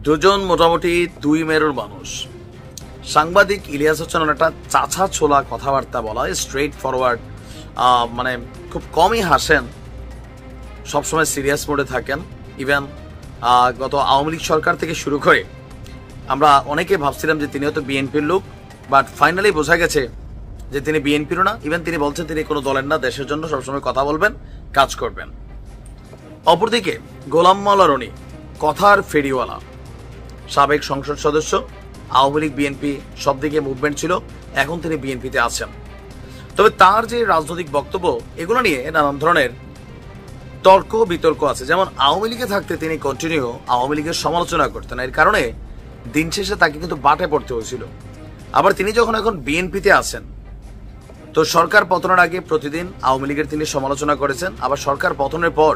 দুজন মোটামুটি দুই মেরুর মানুষ। সাংবাদিক ইলিয়াস হচ্ছেন অনেকটা চাছা ছোলা কথাবার্তা বলা, স্ট্রেট ফরওয়ার্ড, মানে খুব কমই হাসেন, সবসময় সিরিয়াস মোডে থাকেন। ইভেন গত আওয়ামী লীগ সরকার থেকে শুরু করে আমরা অনেকে ভাবছিলাম যে তিনি হয়তো বিএনপির লোক, বাট ফাইনালি বোঝা গেছে যে তিনি বিএনপিরও না। ইভেন তিনি বলছেন তিনি কোনো দলের না, দেশের জন্য সবসময় কথা বলবেন, কাজ করবেন। অপরদিকে গোলাম মাওলা রনি কথার ফেরিওয়ালা, সাবেক সংসদ সদস্য, আওয়ামী লীগ বিএনপি সব দিকে মুভমেন্ট ছিল, এখন তিনি বিএনপিতে আছেন। তবে তার যে রাজনৈতিক বক্তব্য, এগুলো নিয়ে নানান ধরনের তর্ক বিতর্ক আছে। যেমন আওয়ামী লীগে থাকতে তিনি কন্টিনিউ আওয়ামী লীগের সমালোচনা করতেন, এর কারণে দিন শেষে তাকে কিন্তু বাটে পড়তে হয়েছিল। আবার তিনি যখন এখন বিএনপিতে আছেন, তো সরকার পতনের আগে প্রতিদিন আওয়ামী লীগের তিনি সমালোচনা করেছেন, আবার সরকার পতনের পর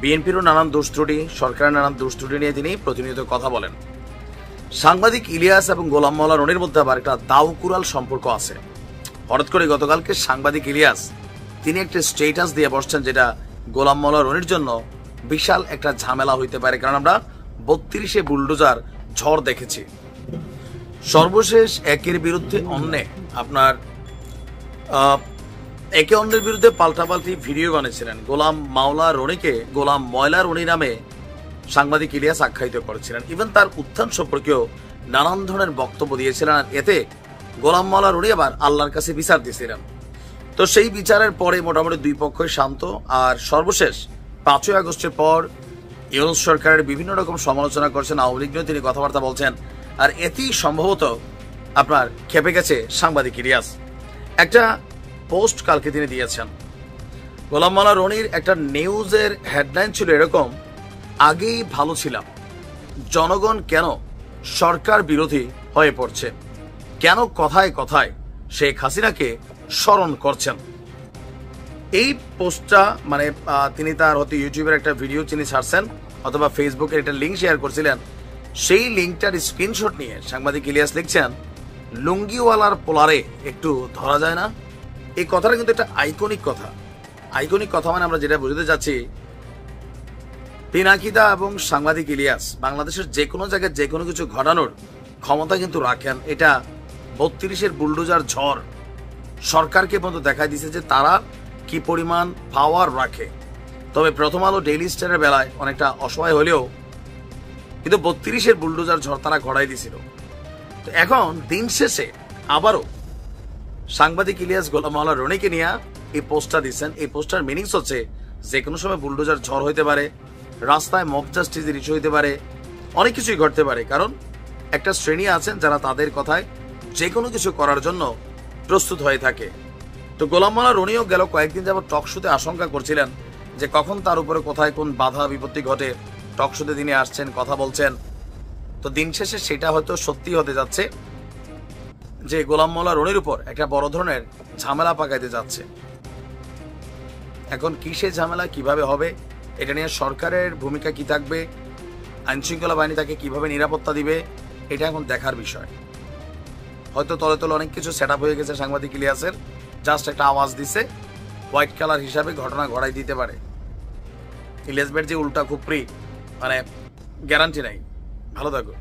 বিএনপিরও নানান দোষ ত্রুটি, সরকারের নানান দোষ ত্রুটি নিয়ে তিনি প্রতিনিয়ত কথা বলেন। সাংবাদিক ইলিয়াস এবং গোলাম মাওলা রনির মধ্যে আবার একটা দাউকুরাল সম্পর্ক আছে। হঠাৎ করে গতকালকে সাংবাদিক ইলিয়াস তিনি একটা স্টেটাস দিয়ে বসছেন, যেটা গোলাম মাওলা রনির জন্য বিশাল একটা ঝামেলা হইতে পারে, কারণ আমরা 32-এ বুলডোজার ঝড় দেখেছি। সর্বশেষ একের বিরুদ্ধে অন্যে আপনার একে অন্যের বিরুদ্ধে পাল্টাপাল্টি ভিডিও বানিয়েছিলেন। গোলাম মাওলা রনিকে গোলাম ময়লা রনি নামে সাংবাদিক ইলিয়াস আখ্যায়িত করেছিলেন। ইভেন তার উত্থান সম্পর্কেও নানান ধরনের বক্তব্য দিয়েছিলেন, আর এতে গোলাম মাওলা রনি আবার আল্লাহর কাছে বিচার দিয়েছিলেন। তো সেই বিচারের পরে মোটামুটি দুই পক্ষই শান্ত। আর সর্বশেষ 5ই আগস্টের পর ইউনূস সরকারের বিভিন্ন রকম সমালোচনা করছেন, আওয়ামী লীগ নিয়ে তিনি কথাবার্তা বলছেন, আর এতেই সম্ভবত আপনার খেপে গেছে সাংবাদিক ইলিয়াস। একটা পোস্ট কালকে তিনি দিয়েছেন। গোলাম মাওলা রনির একটা নিউজের হেডলাইন ছিল এরকম, আগেই ভালো ছিলাম, জনগণ কেন সরকার বিরোধী হয়ে পড়ছে, কেন কথায় কথায় শেখ হাসিনাকে স্মরণ করছেন। এই পোস্টটা মানে তিনি তার হয়তো ইউটিউবের একটা ভিডিও তিনি ছাড়ছেন অথবা ফেসবুকের একটা লিঙ্ক শেয়ার করছিলেন, সেই লিঙ্কটার স্ক্রিনশট নিয়ে সাংবাদিক ইলিয়াস লিখছেন, লুঙ্গিওয়ালার পোলারে একটু ধরা যায় না। এই কথাটা কিন্তু একটা আইকনিক কথা। আইকনিক কথা মানে আমরা যেটা বুঝতে যাচ্ছি, পিনাকিদা এবং সাংবাদিক ইলিয়াস বাংলাদেশের যে কোনো জায়গায় যে কোনো কিছু ঘটানোর ক্ষমতা কিন্তু রাখেন। এটা 32-এর বুলডোজার ঝড় সরকারকে পর্যন্ত দেখাই দিছে যে তারা কি পরিমাণ পাওয়ার রাখে। তবে প্রথম আলো ডেইলি স্টারের বেলায় অনেকটা অসহায় হলেও কিন্তু 32-এর বুলডোজার ঝড় তারা ঘটাই দিছিল। তো এখন দিন শেষে আবারও সাংবাদিক ইলিয়াস গোলাম মাওলা রনিকে নিয়ে এই পোস্টটা দিচ্ছেন। এই পোস্টার মিনিংস হচ্ছে যে কোনো সময় বুলডোজার ঝড় হইতে পারে, রাস্তায় মব জাস্টিসের ইস্যু হইতে পারে, অনেক কিছুই ঘটতে পারে। কারণ একটা শ্রেণী আছেন যারা তাদের কথায় যে কোনো কিছু করার জন্য প্রস্তুত হয়ে থাকে। তো গোলাম মাওলা রনিও গেল কয়েকদিন যাবত টক শোতে আশঙ্কা করছিলেন যে কখন তার উপরে কোথায় কোন বাধা বিপত্তি ঘটে। টক শোতে তিনি আসছেন, কথা বলছেন। তো দিন শেষে সেটা হয়তো সত্যি হতে যাচ্ছে যে গোলাম মাওলা রনির উপর একটা বড় ধরনের ঝামেলা পাকাইতে যাচ্ছে। এখন কি সে ঝামেলা কিভাবে হবে, এটা নিয়ে সরকারের ভূমিকা কি থাকবে, আইনশৃঙ্খলা বাহিনী তাকে কিভাবে নিরাপত্তা দিবে, এটা এখন দেখার বিষয়। হয়তো তলে তলে অনেক কিছু সেট আপ হয়ে গেছে সাংবাদিক ইলিয়াসের, জাস্ট একটা আওয়াজ দিছে, হোয়াইট কালার হিসাবে ঘটনা ঘটাই দিতে পারে। ইলিয়াস ভাইয়ের যে উল্টা খুপড়ি, মানে গ্যারান্টি নাই। ভালো থাকো।